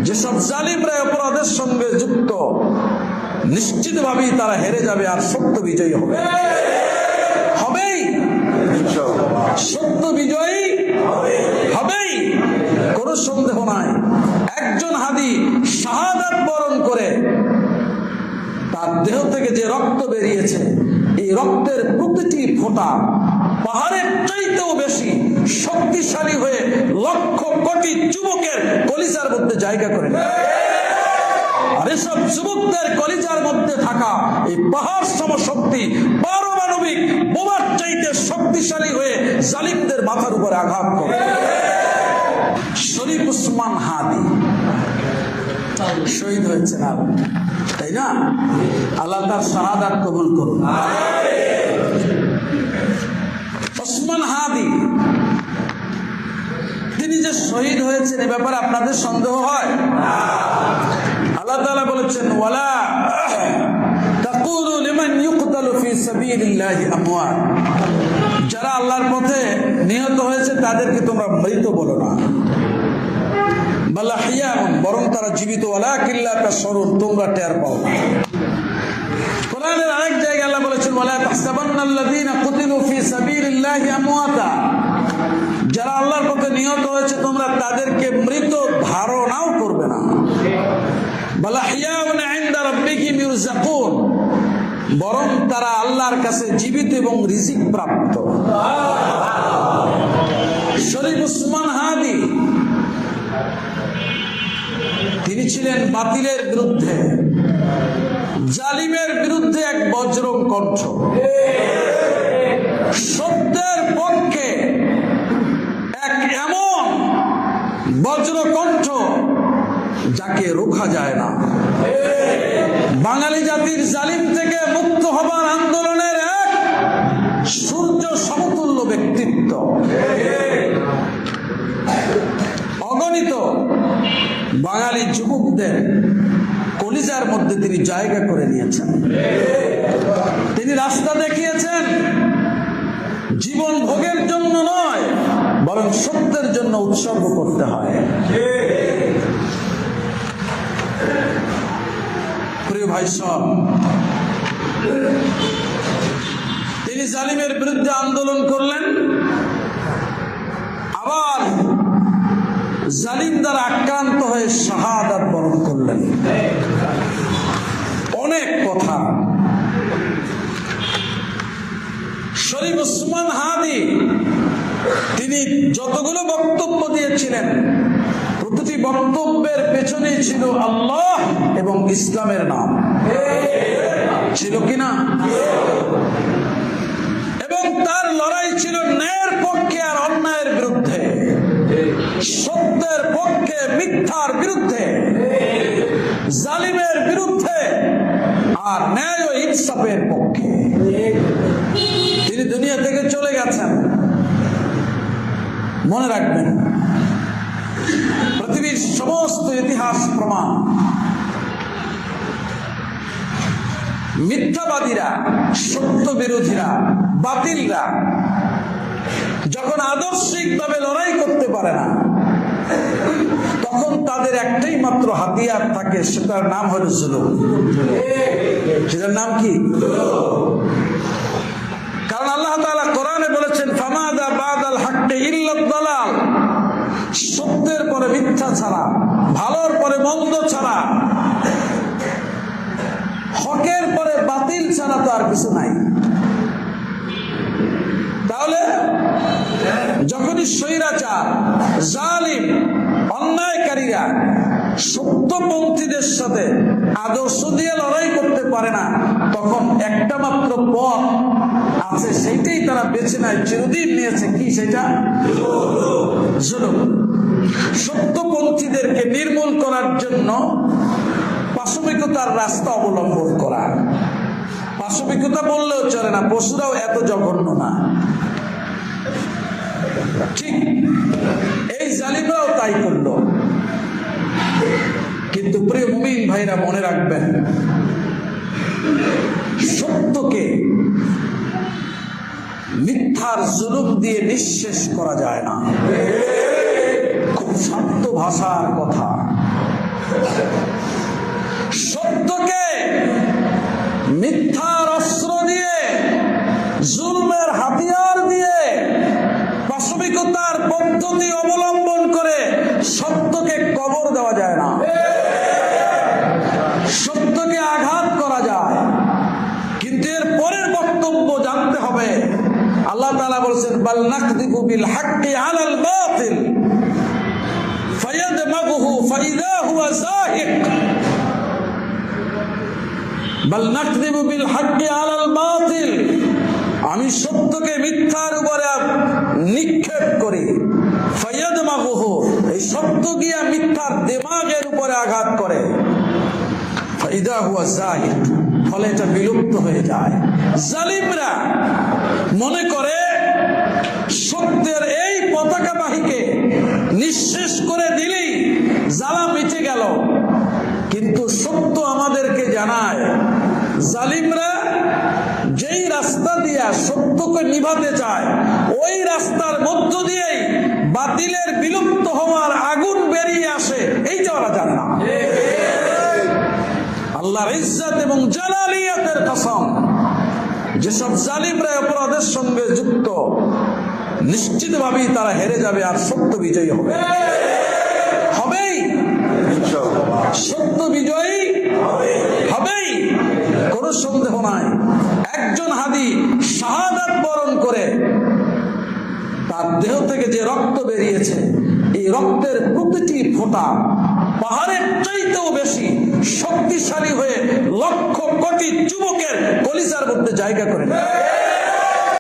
যেসব জালিমরা অপরাধের সঙ্গে যুক্ত, নিশ্চিতভাবেই তারা হেরে যাবে আর সত্য বিজয়ী হবে। হবেই, সত্য বিজয়ী হবেই, কোনো সন্দেহ নাই। একজন হাদি শাহাদাত বরণ করে তার দেহ থেকে যে রক্ত বেরিয়েছে, এই রক্তের প্রতিটি ফোঁটা পাহাড়ের চাইতেও বেশি শক্তিশালী হয়ে লক্ষ কোটি যুবকের কলিজার মধ্যে জায়গা করে নেয়। আর এসব যুবকদের কলিজার মধ্যে থাকা এই পাহাড় সমশক্তি পারমাণবিক বোমার চাইতে শক্তিশালী হয়ে জালিমদের মাথার উপরে আঘাত করে। শরীফ উসমান হাদি শহীদ হয়েছেন, তাই না? আল্লাহ তার শাহাদাত কবুল করুন। উসমান হাদি তিনি যে শহীদ হয়েছেন এ ব্যাপারে আপনাদের সন্দেহ হয়? আল্লাহ তাআলা বলেছেন, ওয়ালা তাকুলু লিমান ইউকতালু ফি সাবিলিল্লাহি আমওয়াত, যারা আল্লাহর পথে নিহত হয়েছে তাদেরকে তোমরা মৃত বলো না, বাল আহইয়াউন, বরং তারা জীবিত, ওয়ালাকিন লা তাশউরুন, তোমরা টের পাও না। কোরআনের আরেক জায়গায় আল্লাহ বলেছেন, ওয়ালা তাহসাবান্নাল্লাযীনা কুতিলু ফি সাবিলিল্লাহি আমওয়াতা, যারা আল্লাহর পথে নিহত হয়েছে তোমরা তাদেরকে মৃত ধারণাও করবে না, বাল আহইয়াউন ইনদা রাব্বিহিম ইউরযাকুন, বরং তারা আল্লাহর কাছে জীবিত এবং রিজিক প্রাপ্ত। শরীফ উসমান হাদি তিনি ছিলেন বাতিলের বিরুদ্ধে, জালিমের বিরুদ্ধে এক বজ্রং কণ্ঠ, সত্যের পক্ষে এক এমন বজ্রকণ্ঠ যাকে রোখা যায় না। বাঙালি জাতির জালিম থেকে মুক্ত হবার আন্দোলনের এক সূর্য সমতুল্য ব্যক্তিত্ব, অগণিত বাঙালি যুবকদের কলিজার মধ্যে তিনি জায়গা করে নিয়েছেন। তিনি রাস্তা দেখিয়েছেন, জীবন ভোগের জন্য নয় বরং সত্যের জন্য উৎসর্গ করতে হয়। প্রিয় ভাই সব, তিনি জালিমের বিরুদ্ধে আন্দোলন করলেন, আবার জালিম দ্বারা আক্রান্ত হয়ে শাহাদাত বরণ করলেন। অনেক কথা। শরীফ উসমান হাদি তিনি যতগুলো বক্তব্য দিয়েছিলেন প্রতিটি বক্তব্যের পেছনেই ছিল আল্লাহ এবং ইসলামের নাম, ছিল কিনা? এবং তার লড়াই ছিল ন্যায়ের পক্ষে আর অন্যায়ের বিরুদ্ধে, সত্যের পক্ষে মিথ্যার বিরুদ্ধে, জালিমের বিরুদ্ধে আর ন্যায় ও ইনসাফের পক্ষে। তিনি দুনিয়া থেকে চলে গেছেন, মনে রাখবেন পৃথিবীর সমস্ত ইতিহাস প্রমাণ, মিথ্যাবাদীরা, সত্য বিরোধীরা, বাতিলরা যখন আদর্শিকভাবে লড়াই করতে পারে না তখন তাদের একটাই মাত্র হাতিয়ার থাকে, সেটার নাম হলো জুলুম। সেটার নাম কি? কারণ আল্লাহ তাআলা কোরআনে বলেছেন, ফামাদা বাদাল হাক্কি ইল্লা দালাল, সত্যের পরে মিথ্যা ছাড়া, ভালোর পরে মন্দ ছাড়া, হকের পরে বাতিল ছাড়া তো আর কিছু নাই। তাহলে যখনই স্বৈরাচার, জালিম, অন্যায়কারীরা সত্যপন্থীদের সাথে আদর্শ দিয়ে লড়াই করতে পারে না তখন একটা মাত্র পথ আছে, সেইটাই তারা বেছে নেয়, চিরদিন নিয়েছে। কি সেটা? জুলুম। সত্যপন্থীদেরকে নির্মূল করার জন্য পাশবিকতার রাস্তা অবলম্বন করা। পাশবিকতা বললেও চলে না, পশুরাও এত জঘন্য না, ঠিক এই জালিমরাও তাই করলো। কিন্তু প্রিয় মুমিন ভাইরা মনে রাখবেন, সত্যকে মিথ্যার জুলুম দিয়ে নিঃশেষ করা যায় না। খুব শান্ত ভাষার কথা, বলছেন বাল নাকদিবু বিল হাক্কি আলাল বাতিল ফায়াদমাগুহু ফাইদা হুয়া যাহিক। বাল নাকদিবু বিল হাক্কি আলাল বাতিল, আমি সত্যকে মিথ্যার উপরে নিক্ষেপ করি। ফায়াদমাগুহু, এই সত্য গিয়া মিথ্যার দিমাগের উপরে আঘাত করে। ফাইদা হুয়া যাহিক, ফলে এটা বিলুপ্ত হয়ে যায়। জালিমরা মনে করে সত্যের এই পতাকাবাহীকে নিঃশেষ করে দিলেই জ্বালা মিটে গেল, কিন্তু সত্য আমাদেরকে জানায় জালিমরা যেই রাস্তা দিয়া সত্যকে নিভাতে চায় ওই রাস্তার মধ্য দিয়েই বাতিলের বিলুপ্ত হওয়ার আগুন বেরিয়ে আসে, এইটা ওরা জানে না। আল্লাহর ইজ্জত এবং জালালিয়াতের কসম, যেসব জালিমরা অপরাধের সঙ্গে যুক্ত নিশ্চিতভাবেই তারা হেরে যাবে আর সত্য বিজয়ী হবে। হবেই, সত্য বিজয়ী হবেই, কোনো সন্দেহ নাই। একজন হাদি শাহাদাত বরণ করে তার দেহ থেকে যে রক্ত বেরিয়েছে, এই রক্তের প্রতিটি ফোঁটা পাহাড়ের চাইতেও বেশি শক্তিশালী হয়ে লক্ষ কোটি যুবকের কলিজার মধ্যে জায়গা করে নেয়।